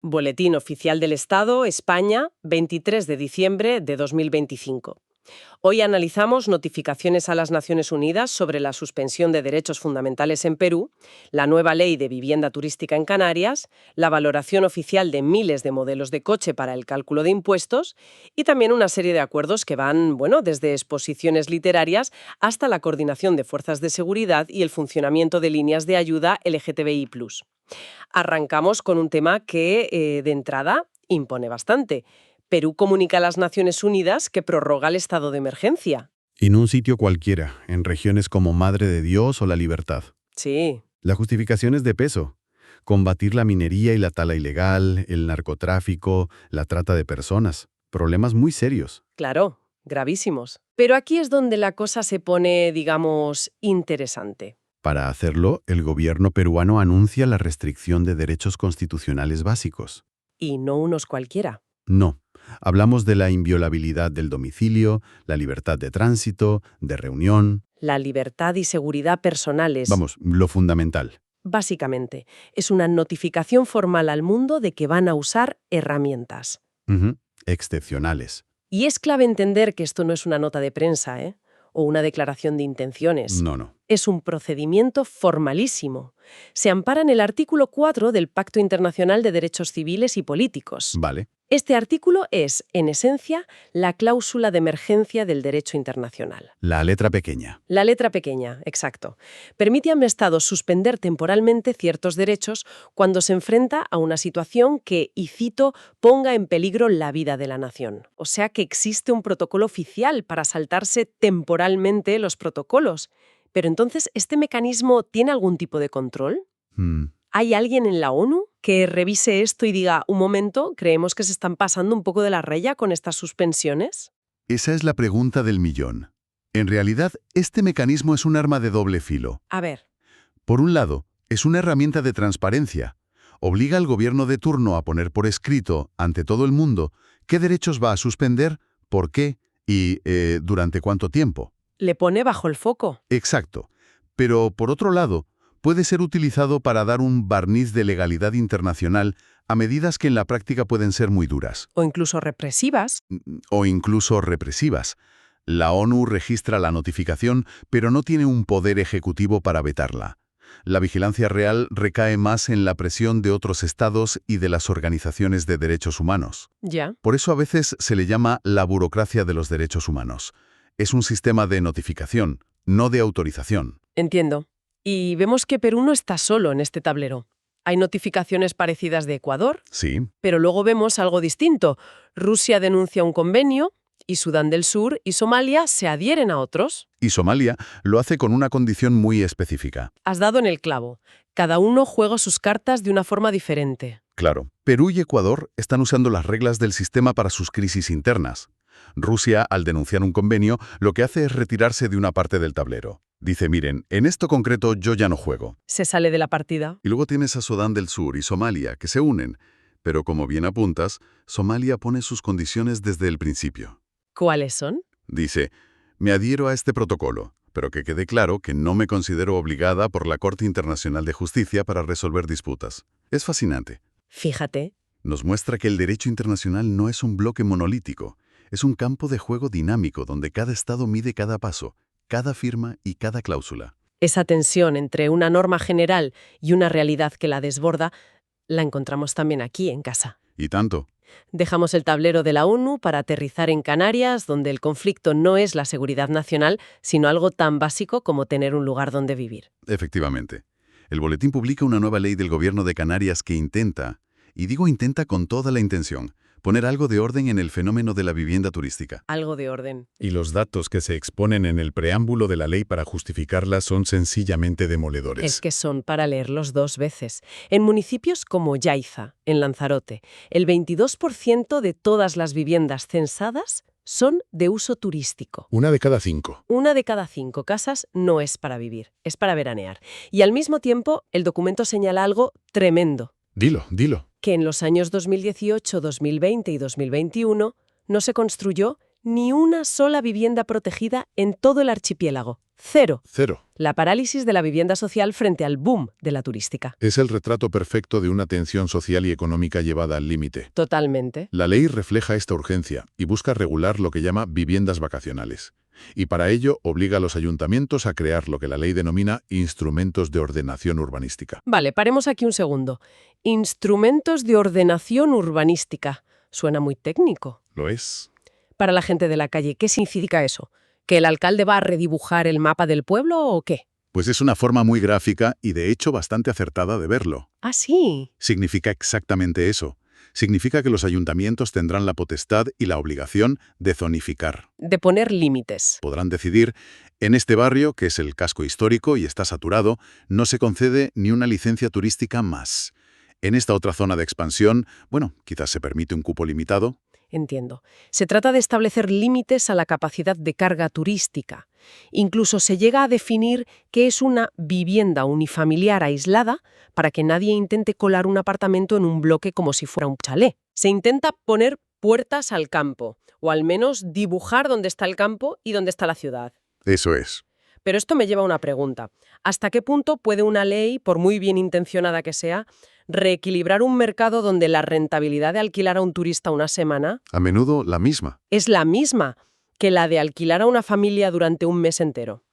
Boletín Oficial del Estado, España, 23 de diciembre de 2025. Hoy analizamos notificaciones a las Naciones Unidas sobre la suspensión de derechos fundamentales en Perú, la nueva ley de vivienda turística en Canarias, la valoración oficial de miles de modelos de coche para el cálculo de impuestos y también una serie de acuerdos que van, desde exposiciones literarias hasta la coordinación de fuerzas de seguridad y el funcionamiento de líneas de ayuda LGTBI+. Arrancamos con un tema que, de entrada, impone bastante. Perú comunica a las Naciones Unidas que prorroga el estado de emergencia. Y en un sitio cualquiera, en regiones como Madre de Dios o La Libertad. Sí, La justificación es de peso. Combatir la minería y la tala ilegal, el narcotráfico, la trata de personas. Problemas muy serios. claro, gravísimos. Pero aquí es donde la cosa se pone, interesante. Para hacerlo, el gobierno peruano anuncia la restricción de derechos constitucionales básicos. Y no unos cualquiera. No. Hablamos de la inviolabilidad del domicilio, la libertad de tránsito, de reunión. La libertad y seguridad personales. Vamos, lo fundamental. Básicamente, es una notificación formal al mundo de que van a usar herramientas. Excepcionales. Y es clave entender que esto no es una nota de prensa, o una declaración de intenciones. No. Es un procedimiento formalísimo. Se ampara en el artículo 4 del Pacto Internacional de Derechos Civiles y Políticos. Vale. Este artículo es, en esencia, la cláusula de emergencia del derecho internacional. La letra pequeña. La letra pequeña, exacto. Permite a un Estado suspender temporalmente ciertos derechos cuando se enfrenta a una situación que, y cito, ponga en peligro la vida de la nación. O sea que existe un protocolo oficial para saltarse temporalmente los protocolos. Pero entonces, ¿este mecanismo tiene algún tipo de control? ¿Hay alguien en la ONU que revise esto y diga, un momento, creemos que se están pasando un poco de la raya con estas suspensiones? Esa es la pregunta del millón. En realidad, este mecanismo es un arma de doble filo. A ver. Por un lado, es una herramienta de transparencia. Obliga al gobierno de turno a poner por escrito, ante todo el mundo, qué derechos va a suspender, por qué y durante cuánto tiempo. Le pone bajo el foco. Exacto. Pero, por otro lado, puede ser utilizado para dar un barniz de legalidad internacional a medidas que en la práctica pueden ser muy duras. O incluso represivas. O incluso represivas. La ONU registra la notificación, pero no tiene un poder ejecutivo para vetarla. La vigilancia real recae más en la presión de otros estados y de las organizaciones de derechos humanos. Ya. Por eso a veces se le llama la burocracia de los derechos humanos. Es un sistema de notificación, no de autorización. Entiendo. Y vemos que Perú no está solo en este tablero. Hay notificaciones parecidas de Ecuador, Sí. pero luego vemos algo distinto. Rusia denuncia un convenio y Sudán del Sur y Somalia se adhieren a otros. Y Somalia lo hace con una condición muy específica. Has dado en el clavo. Cada uno juega sus cartas de una forma diferente. Claro, Perú y Ecuador están usando las reglas del sistema para sus crisis internas. Rusia, al denunciar un convenio, lo que hace es retirarse de una parte del tablero. Dice, miren, en esto concreto yo ya no juego. Se sale de la partida. Y luego tienes a Sudán del Sur y Somalia, que se unen. Pero como bien apuntas, Somalia pone sus condiciones desde el principio. ¿Cuáles son? Dice, me adhiero a este protocolo, pero que quede claro que no me considero obligada por la Corte Internacional de Justicia para resolver disputas. Es fascinante. Fíjate. Nos muestra que el derecho internacional no es un bloque monolítico. Es un campo de juego dinámico donde cada estado mide cada paso, cada firma y cada cláusula. Esa tensión entre una norma general y una realidad que la desborda, la encontramos también aquí en casa. Y tanto. Dejamos el tablero de la ONU para aterrizar en Canarias, donde el conflicto no es la seguridad nacional, sino algo tan básico como tener un lugar donde vivir. Efectivamente. El boletín publica una nueva ley del gobierno de Canarias que intenta, y digo intenta con toda la intención, poner algo de orden en el fenómeno de la vivienda turística. Algo de orden. Y los datos que se exponen en el preámbulo de la ley para justificarla son sencillamente demoledores. Es que son para leerlos 2 veces. En municipios como Yaiza, en Lanzarote, el 22% de todas las viviendas censadas son de uso turístico. 1 de cada 5. 1 de cada 5 casas no es para vivir, es para veranear. Y al mismo tiempo, el documento señala algo tremendo. Dilo. Que en los años 2018, 2020 y 2021 no se construyó Ni una sola vivienda protegida en todo el archipiélago. Cero. Cero. La parálisis de la vivienda social frente al boom de la turística. Es el retrato perfecto de una tensión social y económica llevada al límite. Totalmente. La ley refleja esta urgencia y busca regular lo que llama viviendas vacacionales. Y para ello obliga a los ayuntamientos a crear lo que la ley denomina instrumentos de ordenación urbanística. Vale, paremos aquí un segundo. Instrumentos de ordenación urbanística. Suena muy técnico. ¿Lo es? Para la gente de la calle, ¿qué significa eso? ¿Que el alcalde va a redibujar el mapa del pueblo o qué? Pues es una forma muy gráfica y de hecho bastante acertada de verlo. Ah, sí. Significa exactamente eso. Significa que los ayuntamientos tendrán la potestad y la obligación de zonificar. De poner límites. Podrán decidir, en este barrio, que es el casco histórico y está saturado, no se concede ni una licencia turística más. En esta otra zona de expansión, bueno, quizás se permite un cupo limitado. Entiendo. Se trata de establecer límites a la capacidad de carga turística. Incluso se llega a definir qué es una vivienda unifamiliar aislada para que nadie intente colar un apartamento en un bloque como si fuera un chalet. Se intenta poner puertas al campo, o al menos dibujar dónde está el campo y dónde está la ciudad. Eso es. Pero esto me lleva a una pregunta. ¿Hasta qué punto puede una ley, por muy bien intencionada que sea, reequilibrar un mercado donde la rentabilidad de alquilar a un turista una semana A menudo la misma. es la misma que la de alquilar a una familia durante un mes entero?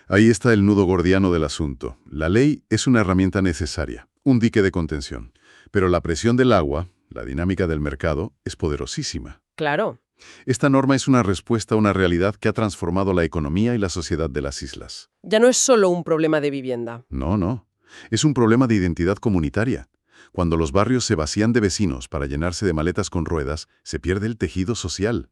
Ahí está el nudo gordiano del asunto. La ley es una herramienta necesaria, un dique de contención. Pero la presión del agua, la dinámica del mercado, es poderosísima. Claro. Esta norma es una respuesta a una realidad que ha transformado la economía y la sociedad de las islas. Ya no es solo un problema de vivienda. No, no. Es un problema de identidad comunitaria. Cuando los barrios se vacían de vecinos para llenarse de maletas con ruedas, se pierde el tejido social.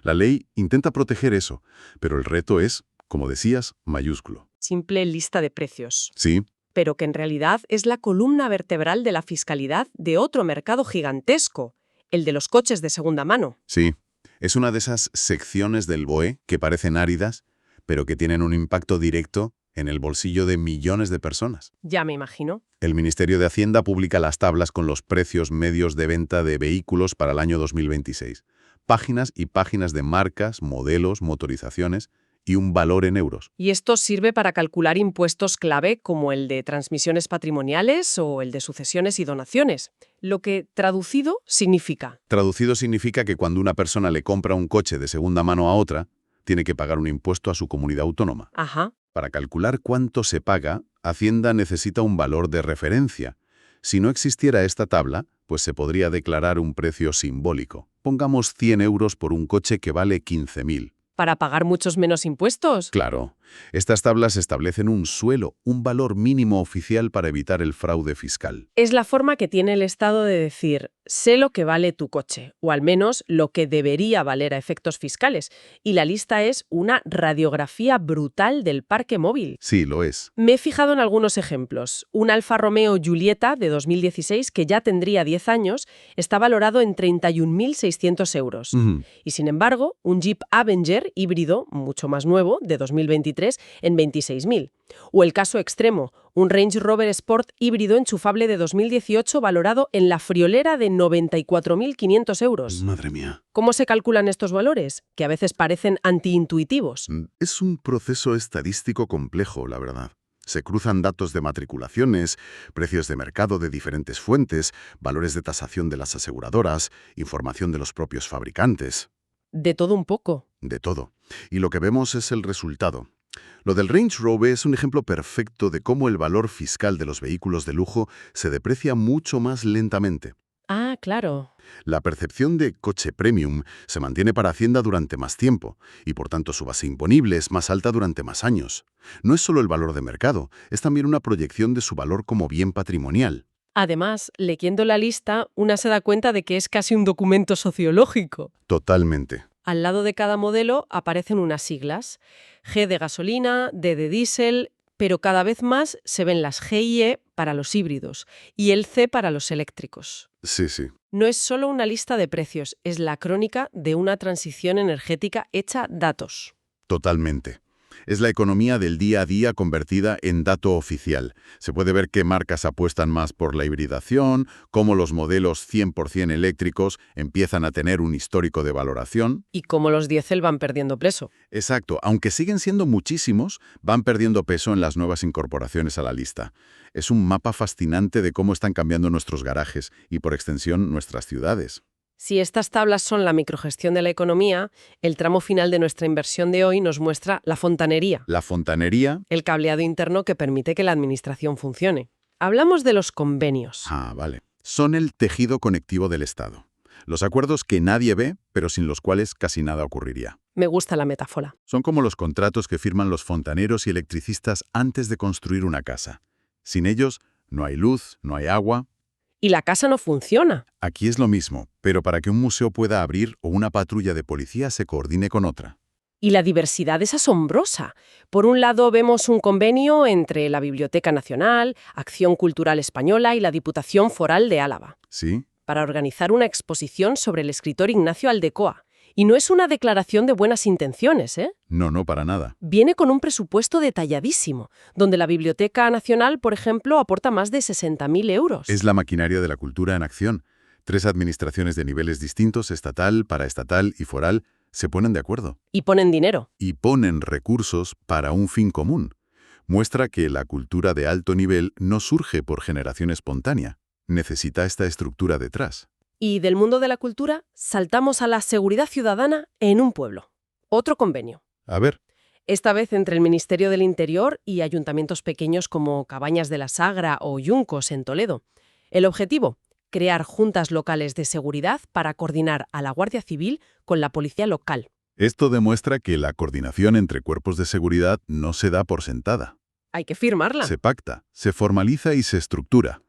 La ley intenta proteger eso, pero el reto es, como decías, mayúsculo. Simple lista de precios. Sí, Pero que en realidad es la columna vertebral de la fiscalidad de otro mercado gigantesco, el de los coches de segunda mano. sí. Es una de esas secciones del BOE que parecen áridas, pero que tienen un impacto directo en el bolsillo de millones de personas. Ya me imagino. El Ministerio de Hacienda publica las tablas con los precios medios de venta de vehículos para el año 2026. Páginas y páginas de marcas, modelos, motorizaciones y un valor en euros. Y esto sirve para calcular impuestos clave como el de transmisiones patrimoniales o el de sucesiones y donaciones, lo que, traducido, significa. Traducido significa que cuando una persona le compra un coche de segunda mano a otra, tiene que pagar un impuesto a su comunidad autónoma. Ajá. Para calcular cuánto se paga, Hacienda necesita un valor de referencia. Si no existiera esta tabla, pues se podría declarar un precio simbólico. Pongamos 100 euros por un coche que vale 15.000. ¿Para pagar muchos menos impuestos? Claro, estas tablas establecen un suelo, un valor mínimo oficial para evitar el fraude fiscal. Es la forma que tiene el Estado de decir, sé lo que vale tu coche, o al menos lo que debería valer a efectos fiscales, y la lista es una radiografía brutal del parque móvil. Sí, lo es. Me he fijado en algunos ejemplos. Un Alfa Romeo Giulietta de 2016, que ya tendría 10 años, está valorado en 31.600 euros. Y sin embargo, un Jeep Avenger híbrido, mucho más nuevo, de 2023, en 26.000. O el caso extremo, un Range Rover Sport híbrido enchufable de 2018 valorado en la friolera de 94.500 euros. Madre mía. ¿Cómo se calculan estos valores? Que a veces parecen antiintuitivos. Es un proceso estadístico complejo, la verdad. Se cruzan datos de matriculaciones, precios de mercado de diferentes fuentes, valores de tasación de las aseguradoras, información de los propios fabricantes. De todo un poco. De todo. Y lo que vemos es el resultado. Lo del Range Rover es un ejemplo perfecto de cómo el valor fiscal de los vehículos de lujo se deprecia mucho más lentamente. Ah, claro. La percepción de coche premium se mantiene para Hacienda durante más tiempo, y por tanto su base imponible es más alta durante más años. No es solo el valor de mercado, es también una proyección de su valor como bien patrimonial. Además, leyendo la lista, una se da cuenta de que es casi un documento sociológico. Totalmente. Al lado de cada modelo aparecen unas siglas. G de gasolina, D de diésel, pero cada vez más se ven las G y E para los híbridos y el C para los eléctricos. Sí, sí. No es solo una lista de precios, es la crónica de una transición energética hecha datos. Totalmente. Es la economía del día a día convertida en dato oficial. Se puede ver qué marcas apuestan más por la hibridación, cómo los modelos 100% eléctricos empiezan a tener un histórico de valoración. Y cómo los diésel van perdiendo peso. Exacto, aunque siguen siendo muchísimos, van perdiendo peso en las nuevas incorporaciones a la lista. Es un mapa fascinante de cómo están cambiando nuestros garajes y, por extensión, nuestras ciudades. Si estas tablas son la microgestión de la economía, el tramo final de nuestra inversión de hoy nos muestra la fontanería, La fontanería... el cableado interno que permite que la administración funcione. Hablamos de los convenios. Vale. Son el tejido conectivo del Estado. Los acuerdos que nadie ve, pero sin los cuales casi nada ocurriría. Me gusta la metáfora. Son como los contratos que firman los fontaneros y electricistas antes de construir una casa. Sin ellos, no hay luz, no hay agua. Y la casa no funciona. Aquí es lo mismo, pero para que un museo pueda abrir o una patrulla de policía se coordine con otra. Y la diversidad es asombrosa. Por un lado vemos un convenio entre la Biblioteca Nacional, Acción Cultural Española y la Diputación Foral de Álava, ¿Sí? para organizar una exposición sobre el escritor Ignacio Aldecoa. Y no es una declaración de buenas intenciones, ¿eh? No, para nada. Viene con un presupuesto detalladísimo, donde la Biblioteca Nacional, por ejemplo, aporta más de 60.000 euros. Es la maquinaria de la cultura en acción. 3 administraciones de niveles distintos, estatal, paraestatal y foral, se ponen de acuerdo. Y ponen dinero. Y ponen recursos para un fin común. Muestra que la cultura de alto nivel no surge por generación espontánea. Necesita esta estructura detrás. Y del mundo de la cultura saltamos a la seguridad ciudadana en un pueblo. Otro convenio. A ver, Esta vez entre el Ministerio del Interior y ayuntamientos pequeños como Cabañas de la Sagra o Yuncos en Toledo. El objetivo, crear juntas locales de seguridad para coordinar a la Guardia Civil con la policía local. esto demuestra que la coordinación entre cuerpos de seguridad no se da por sentada. Hay que firmarla. Se pacta, se formaliza y se estructura.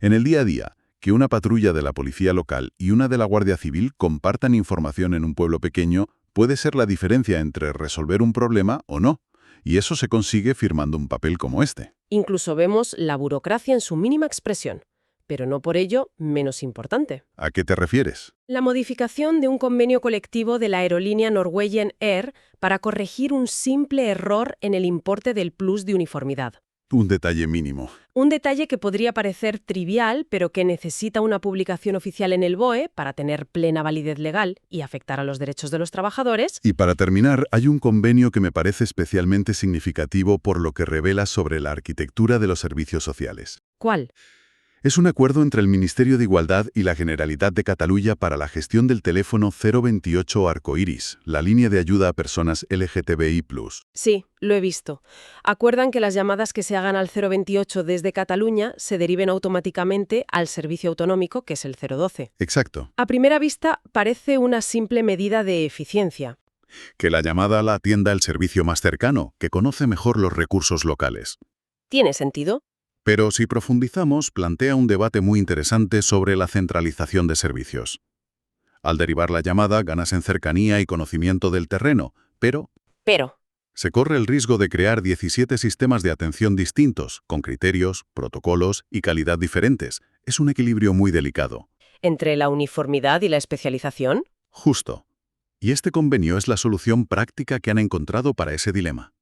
En el día a día, que una patrulla de la policía local y una de la Guardia Civil compartan información en un pueblo pequeño puede ser la diferencia entre resolver un problema o no, y eso se consigue firmando un papel como este. Incluso vemos la burocracia en su mínima expresión, pero no por ello menos importante. ¿A qué te refieres? La modificación de un convenio colectivo de la aerolínea Norwegian Air para corregir un simple error en el importe del plus de uniformidad. Un detalle mínimo. Un detalle que podría parecer trivial, pero que necesita una publicación oficial en el BOE para tener plena validez legal y afectar a los derechos de los trabajadores. Y para terminar, hay un convenio que me parece especialmente significativo por lo que revela sobre la arquitectura de los servicios sociales. ¿Cuál? Es un acuerdo entre el Ministerio de Igualdad y la Generalitat de Catalunya para la gestión del teléfono 028 Arcoiris, la línea de ayuda a personas LGTBI+. Sí, lo he visto. Acuerdan que las llamadas que se hagan al 028 desde Cataluña se deriven automáticamente al servicio autonómico, que es el 012. Exacto. A primera vista, parece una simple medida de eficiencia. Que la llamada la atienda el servicio más cercano, que conoce mejor los recursos locales. ¿Tiene sentido? Pero si profundizamos, plantea un debate muy interesante sobre la centralización de servicios. Al derivar la llamada, ganas en cercanía y conocimiento del terreno, pero se corre el riesgo de crear 17 sistemas de atención distintos, con criterios, protocolos y calidad diferentes. Es un equilibrio muy delicado. ¿Entre la uniformidad y la especialización? Justo. Y este convenio es la solución práctica que han encontrado para ese dilema.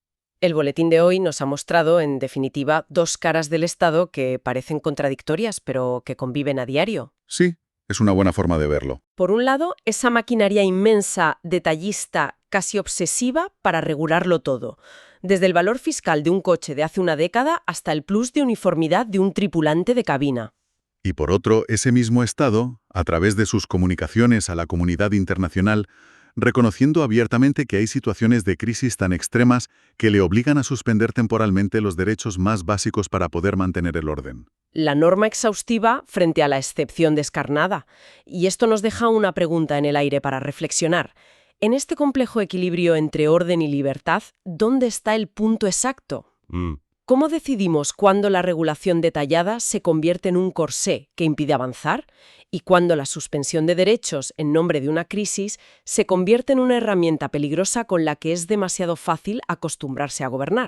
El boletín de hoy nos ha mostrado, en definitiva, dos caras del Estado que parecen contradictorias, pero que conviven a diario. Sí, es una buena forma de verlo. Por un lado, esa maquinaria inmensa, detallista, casi obsesiva para regularlo todo. Desde el valor fiscal de un coche de hace una década hasta el plus de uniformidad de un tripulante de cabina. Y por otro, ese mismo Estado, a través de sus comunicaciones a la comunidad internacional, reconociendo abiertamente que hay situaciones de crisis tan extremas que le obligan a suspender temporalmente los derechos más básicos para poder mantener el orden. La norma exhaustiva frente a la excepción descarnada. Y esto nos deja una pregunta en el aire para reflexionar. En este complejo equilibrio entre orden y libertad, ¿dónde está el punto exacto? ¿Cómo decidimos cuándo la regulación detallada se convierte en un corsé que impide avanzar y cuándo la suspensión de derechos en nombre de una crisis se convierte en una herramienta peligrosa con la que es demasiado fácil acostumbrarse a gobernar?